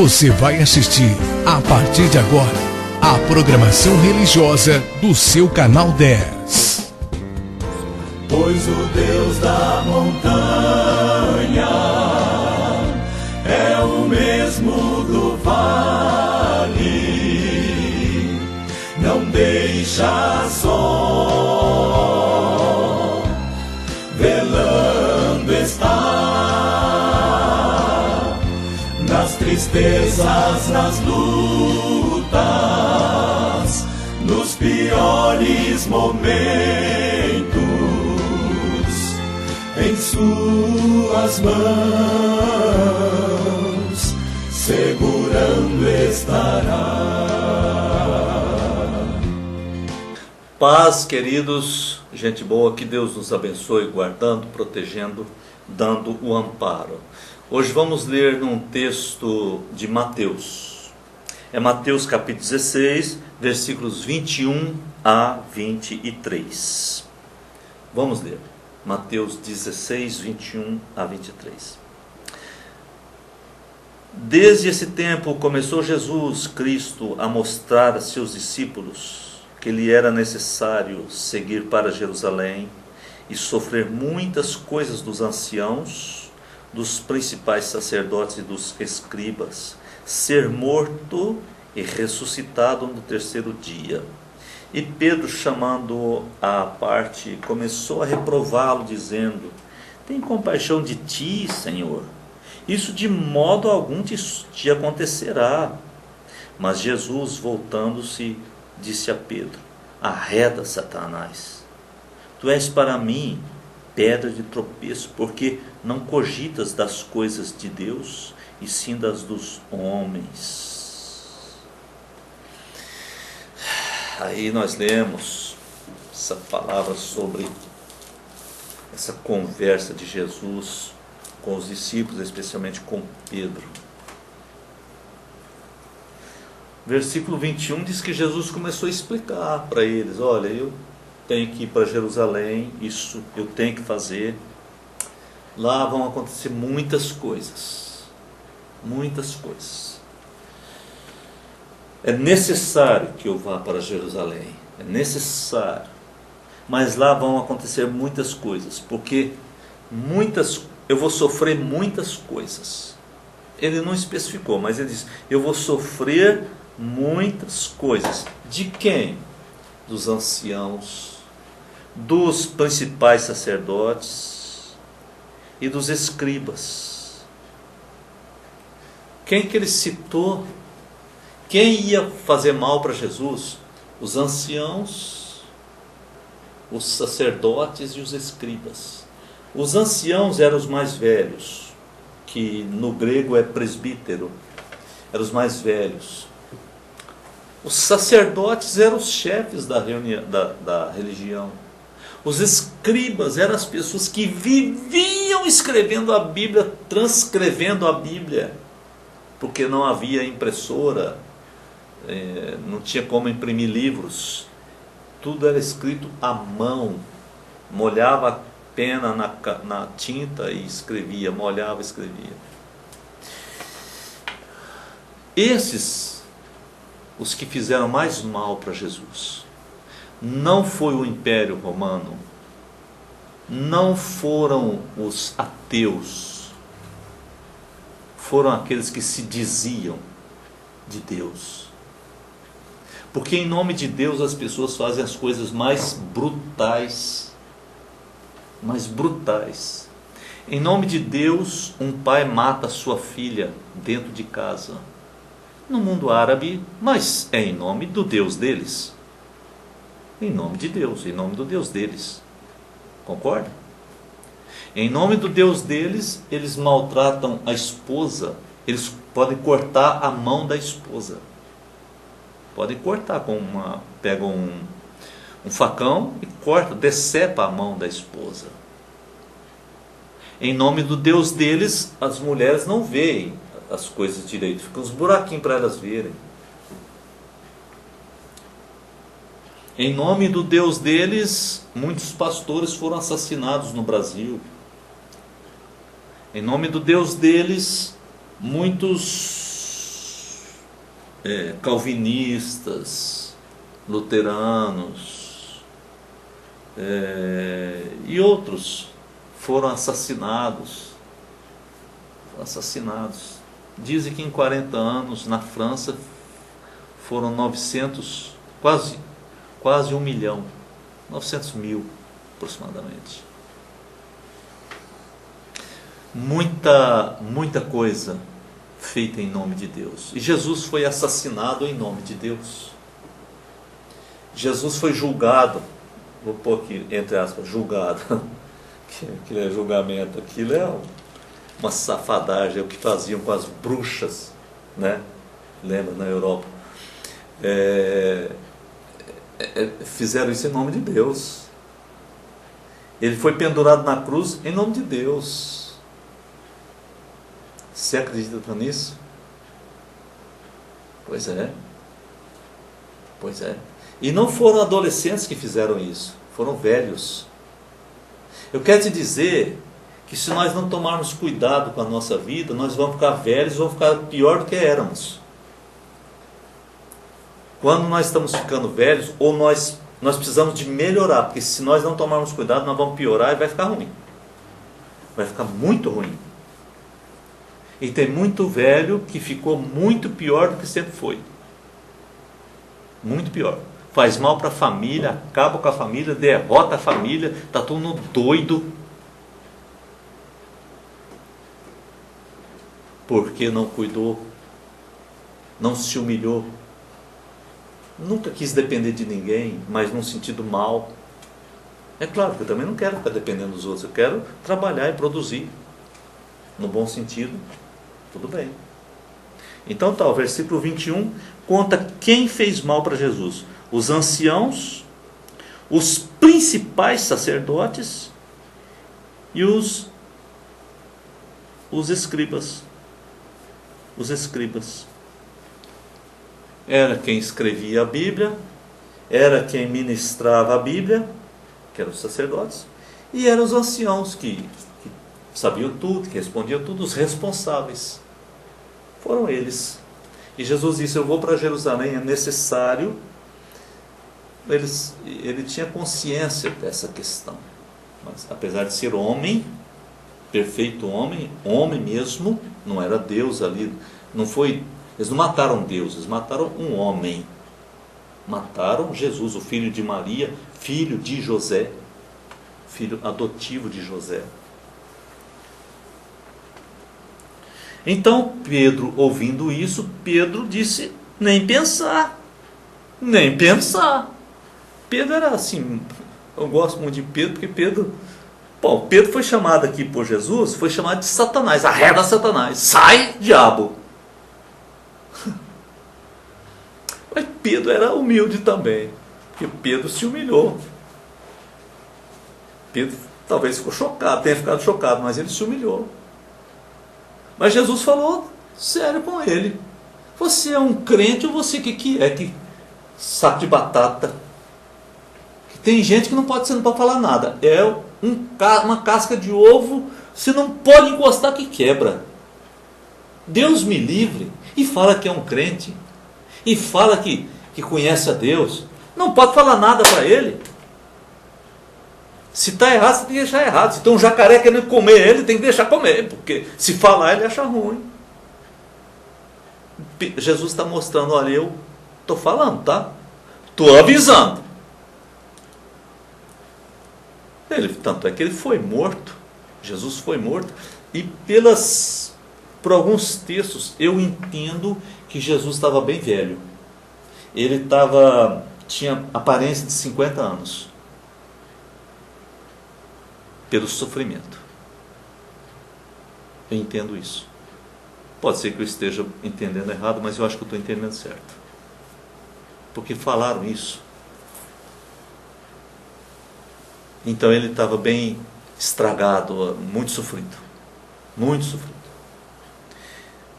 Você vai assistir, a partir de agora, a programação religiosa do seu canal 10. Pois o Deus da montanha é o mesmo do vale, não deixa só, velando está, nas tristezas, nas lutas, nos piores momentos, em suas mãos segurando estará. Paz, queridos, gente boa, que Deus nos abençoe, guardando, protegendo, dando o amparo. Hoje vamos ler num texto de Mateus. É Mateus capítulo 16, versículos 21 a 23. Vamos ler. Mateus 16, 21 a 23. Desde esse tempo começou Jesus Cristo a mostrar a seus discípulos que lhe era necessário seguir para Jerusalém e sofrer muitas coisas dos anciãos, dos principais sacerdotes e dos escribas, ser morto e ressuscitado no terceiro dia. E Pedro, chamando-o à parte, começou a reprová-lo, dizendo: tem compaixão de ti, Senhor, isso de modo algum te acontecerá. Mas Jesus, voltando-se, disse a Pedro: arreda, Satanás, tu és para mim pedra de tropeço, porque não cogitas das coisas de Deus, e sim das dos homens. Aí nós lemos essa palavra sobre essa conversa de Jesus com os discípulos, especialmente com Pedro. Versículo 21 diz que Jesus começou a explicar para eles: olha, eu tenho que ir para Jerusalém, isso eu tenho que fazer. Lá vão acontecer muitas coisas. Muitas coisas. É necessário que eu vá para Jerusalém. É necessário. Mas lá vão acontecer muitas coisas. Porque eu vou sofrer muitas coisas. Ele não especificou, mas ele diz: eu vou sofrer muitas coisas. De quem? Dos anciãos, dos principais sacerdotes e dos escribas. Quem que ele citou? Quem ia fazer mal para Jesus? Os anciãos, os sacerdotes e os escribas. Os anciãos eram os mais velhos, que no grego é presbítero, eram os mais velhos. Os sacerdotes eram os chefes da religião. Os escribas eram as pessoas que viviam escrevendo a Bíblia, transcrevendo a Bíblia, porque não havia impressora, não tinha como imprimir livros, tudo era escrito à mão, molhava a pena na tinta e escrevia, molhava e escrevia. Esses, os que fizeram mais mal para Jesus, não foi o Império Romano, não foram os ateus, foram aqueles que se diziam de Deus. Porque em nome de Deus as pessoas fazem as coisas mais brutais. Mais brutais. Em nome de Deus, um pai mata a sua filha dentro de casa. No mundo árabe, mas é em nome do Deus deles. Em nome de Deus, em nome do Deus deles. Concorda? Em nome do Deus deles, eles maltratam a esposa. Eles podem cortar a mão da esposa. Podem cortar pegam um facão e corta, decepa a mão da esposa. Em nome do Deus deles, as mulheres não veem as coisas direito, ficam uns buraquinhos para elas verem. Em nome do Deus deles, muitos pastores foram assassinados no Brasil. Em nome do Deus deles, muitos calvinistas, luteranos e outros foram assassinados. Dizem que em 40 anos na França foram 900, quase 1 milhão, 900 mil aproximadamente. Muita coisa feita em nome de Deus. E Jesus foi assassinado em nome de Deus. Jesus foi julgado, vou pôr aqui entre aspas, julgado, que é julgamento, aquilo é uma safadagem, é o que faziam com as bruxas, né? Lembra, na Europa? Fizeram isso em nome de Deus. Ele foi pendurado na cruz em nome de Deus. Você acredita nisso? Pois é. E não foram adolescentes que fizeram isso, foram velhos. Eu quero te dizer que se nós não tomarmos cuidado com a nossa vida, nós vamos ficar velhos, vamos ficar pior do que éramos. Quando nós estamos ficando velhos, ou nós precisamos de melhorar, porque se nós não tomarmos cuidado, nós vamos piorar e vai ficar ruim. Vai ficar muito ruim. E tem muito velho que ficou muito pior do que sempre foi. Muito pior. Faz mal para a família, acaba com a família, derrota a família, está todo mundo doido. Porque não cuidou, não se humilhou. Nunca quis depender de ninguém, mas num sentido mal. É claro que eu também não quero ficar dependendo dos outros, eu quero trabalhar e produzir. No bom sentido, tudo bem. Então tá, o versículo 21 conta quem fez mal para Jesus. Os anciãos, os principais sacerdotes e os escribas. Os escribas. Era quem escrevia a Bíblia, era quem ministrava a Bíblia, que eram os sacerdotes, e eram os anciãos que sabiam tudo, que respondiam tudo, os responsáveis. Foram eles. E Jesus disse, eu vou para Jerusalém, é necessário. Ele tinha consciência dessa questão. Mas apesar de ser homem, perfeito homem, homem mesmo, não era Deus ali, eles não mataram Deus, eles mataram um homem. Mataram Jesus, o filho de Maria, filho de José, filho adotivo de José. Então Pedro, ouvindo isso, Pedro disse, nem pensar. Pedro era assim, eu gosto muito de Pedro, porque Pedro foi chamado aqui por Jesus, foi chamado de Satanás, arreda Satanás, sai diabo. Mas Pedro era humilde também, porque Pedro se humilhou. Pedro talvez tenha ficado chocado, mas ele se humilhou. Mas Jesus falou sério com ele. Você é um crente ou você que é? Que saco de batata. Tem gente que você não pode falar nada. É uma casca de ovo, você não pode encostar que quebra. Deus me livre. E fala que é um crente. E fala que conhece a Deus. Não pode falar nada para ele. Se está errado, você tem que deixar errado. Se tem um jacaré querendo comer ele, tem que deixar comer. Porque se falar, ele acha ruim. Jesus está mostrando, olha, eu estou falando, tá? Estou avisando. Tanto é que ele foi morto. Jesus foi morto. E por alguns textos, eu entendo que Jesus estava bem velho. Ele tinha aparência de 50 anos. Pelo sofrimento. Eu entendo isso. Pode ser que eu esteja entendendo errado, mas eu acho que eu estou entendendo certo. Porque falaram isso. Então ele estava bem estragado, muito sofrido. Muito sofrido.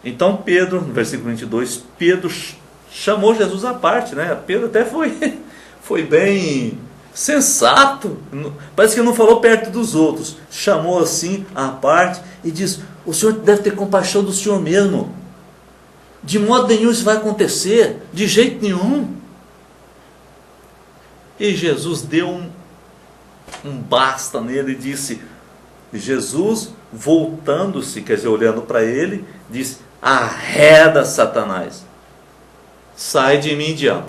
Então Pedro, no versículo 22, Pedro chamou Jesus à parte, né? Pedro até foi bem sensato. Parece que não falou perto dos outros. Chamou assim à parte e disse, o Senhor deve ter compaixão do Senhor mesmo. De modo nenhum isso vai acontecer, de jeito nenhum. E Jesus deu um basta nele e disse, Jesus voltando-se, quer dizer, olhando para ele, disse, arreda Satanás, sai de mim, diabo.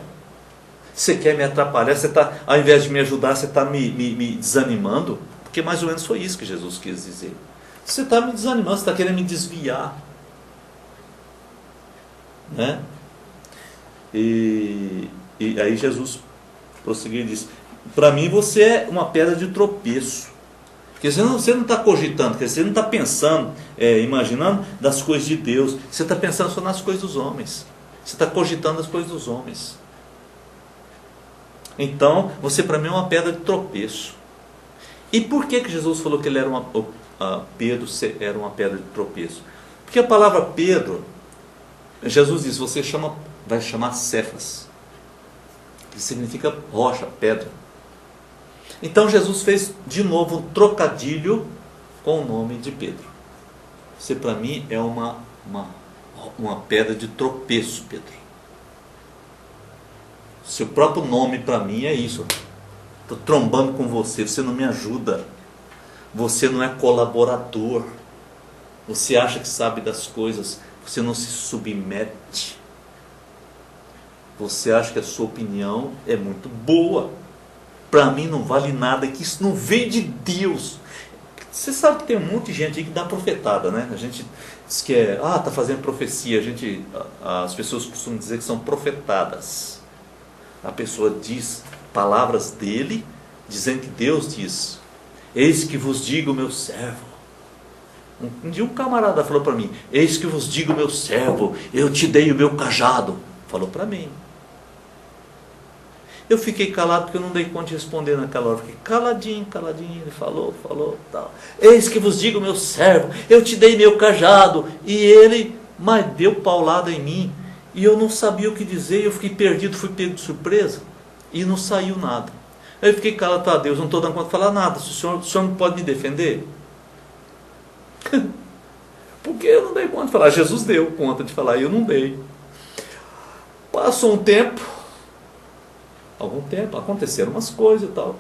Você quer me atrapalhar, você tá, ao invés de me ajudar, você está me desanimando? Porque mais ou menos foi isso que Jesus quis dizer. Você está me desanimando, você está querendo me desviar. Né? E aí Jesus prosseguiu e disse, para mim você é uma pedra de tropeço. Porque você não está cogitando, você não está pensando, imaginando das coisas de Deus. Você está pensando só nas coisas dos homens. Você está cogitando as coisas dos homens. Então, você para mim é uma pedra de tropeço. E por que Jesus falou que ele era Pedro era uma pedra de tropeço? Porque a palavra Pedro, Jesus disse, vai chamar Cefas, que significa rocha, pedra. Então Jesus fez de novo um trocadilho com o nome de Pedro. Você para mim é uma pedra de tropeço, Pedro. Seu próprio nome para mim é isso. Estou trombando com você, você não me ajuda. Você não é colaborador. Você acha que sabe das coisas, você não se submete. Você acha que a sua opinião é muito boa. Para mim não vale nada, que isso não vem de Deus. Você sabe que tem um monte de gente aí que dá profetada, né? A gente diz que está fazendo profecia. As pessoas costumam dizer que são profetadas. A pessoa diz palavras dele, dizendo que Deus diz, eis que vos digo, meu servo. Um dia um camarada falou para mim, eis que vos digo, meu servo, eu te dei o meu cajado. Falou para mim. Eu fiquei calado porque eu não dei conta de responder naquela hora. Fiquei caladinho, ele falou, tal. Eis que vos digo, meu servo, eu te dei meu cajado. E ele, mas deu paulada em mim. E eu não sabia o que dizer, eu fiquei perdido, fui pego de surpresa. E não saiu nada. Aí eu fiquei calado, tá, Deus, não estou dando conta de falar nada. O senhor não pode me defender? Porque eu não dei conta de falar. Jesus deu conta de falar e eu não dei. Passou algum tempo, aconteceram umas coisas, tal.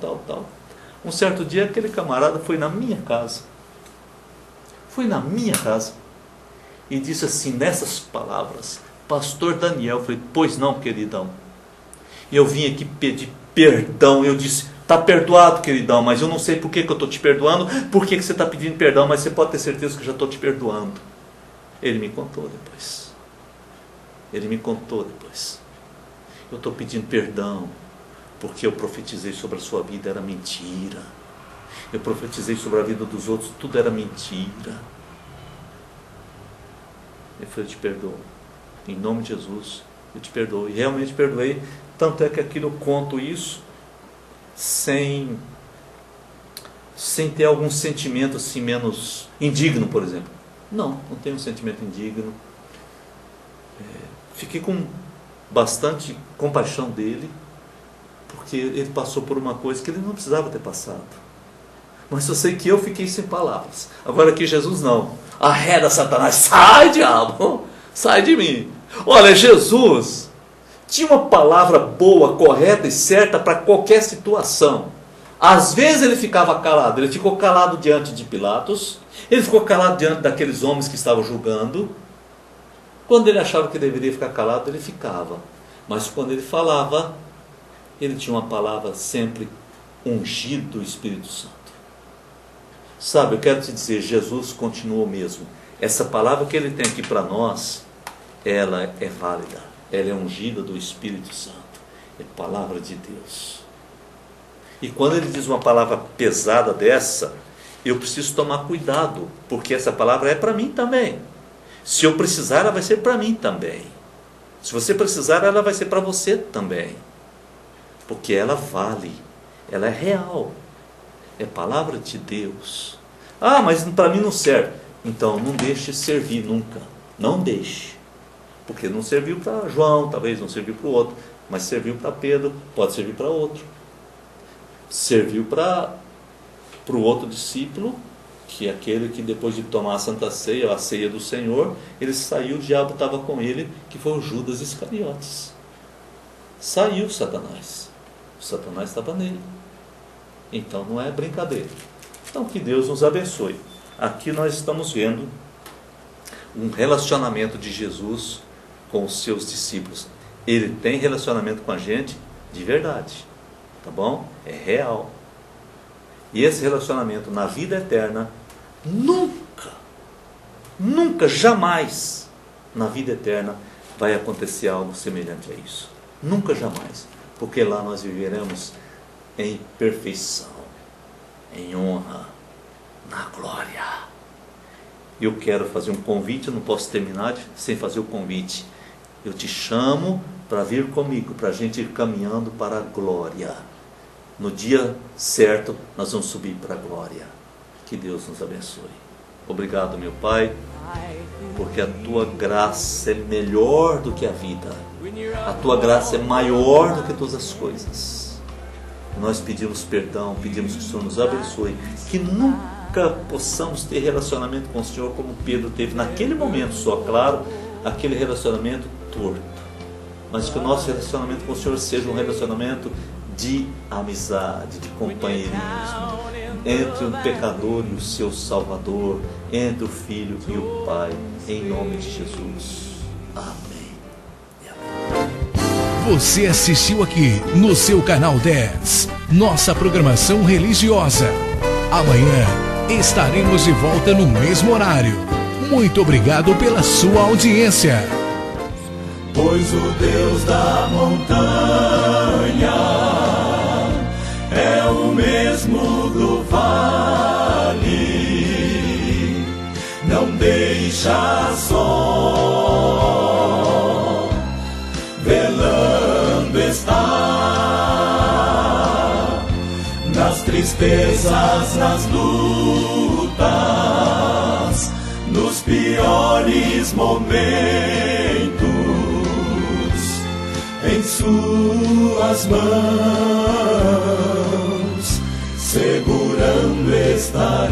Um certo dia aquele camarada foi na minha casa. E disse assim, nessas palavras, pastor Daniel. Eu falei, pois não, queridão. E eu vim aqui pedir perdão. Eu disse, está perdoado, queridão, mas eu não sei por que eu estou te perdoando, por que você está pedindo perdão, mas você pode ter certeza que eu já estou te perdoando. Ele me contou depois. Eu estou pedindo perdão, porque eu profetizei sobre a sua vida, era mentira. Eu profetizei sobre a vida dos outros, tudo era mentira. Ele falou, eu te perdoo. Em nome de Jesus, eu te perdoo. E realmente perdoei. Tanto é que aqui eu conto isso sem ter algum sentimento assim menos indigno, por exemplo. Não tenho um sentimento indigno. Fiquei com bastante compaixão dele, porque ele passou por uma coisa que ele não precisava ter passado. Mas eu sei que eu fiquei sem palavras. Agora aqui Jesus não. Arreda Satanás, sai, diabo, sai de mim. Olha, Jesus tinha uma palavra boa, correta e certa para qualquer situação. Às vezes ele ficava calado. Ele ficou calado diante de Pilatos. Ele ficou calado diante daqueles homens que estavam julgando. Quando ele achava que deveria ficar calado, ele ficava. Mas quando ele falava, ele tinha uma palavra sempre ungido do Espírito Santo. Sabe, eu quero te dizer, Jesus continua o mesmo. Essa palavra que ele tem aqui para nós, ela é válida. Ela é ungida do Espírito Santo. É palavra de Deus. E quando ele diz uma palavra pesada dessa, eu preciso tomar cuidado, porque essa palavra é para mim também. Se eu precisar, ela vai ser para mim também. Se você precisar, ela vai ser para você também. Porque ela vale, ela é real. É palavra de Deus. Ah, mas para mim não serve. Então não deixe servir nunca. Não deixe. Porque não serviu para João, talvez não serviu para o outro. Mas serviu para Pedro, pode servir para outro. Serviu para o outro discípulo que aquele que depois de tomar a Santa Ceia, a ceia do Senhor, ele saiu, o diabo estava com ele, que foi o Judas Iscariotes. Saiu Satanás. O Satanás estava nele. Então não é brincadeira. Então que Deus nos abençoe. Aqui nós estamos vendo um relacionamento de Jesus com os seus discípulos. Ele tem relacionamento com a gente de verdade, tá bom? É real. E esse relacionamento na vida eterna, nunca, jamais na vida eterna vai acontecer algo semelhante a isso. Nunca, jamais. Porque lá nós viveremos em perfeição, em honra, na glória. Eu quero fazer um convite, eu não posso terminar sem fazer o convite. Eu te chamo para vir comigo, para a gente ir caminhando para a glória. No dia certo, nós vamos subir para a glória. Que Deus nos abençoe. Obrigado, meu Pai, porque a Tua graça é melhor do que a vida. A Tua graça é maior do que todas as coisas. Nós pedimos perdão, pedimos que o Senhor nos abençoe, que nunca possamos ter relacionamento com o Senhor como Pedro teve naquele momento só, claro, aquele relacionamento torto. Mas que o nosso relacionamento com o Senhor seja um relacionamento de amizade, de companheirismo, entre o pecador e o seu Salvador, entre o Filho e o Pai, em nome de Jesus. Amém. Você assistiu aqui no seu canal 10, nossa programação religiosa. Amanhã estaremos de volta no mesmo horário. Muito obrigado pela sua audiência. Pois o Deus da montanha é o mesmo do vale, não deixa só, velando está, nas tristezas, nas lutas, nos piores momentos, em suas mãos segurando está.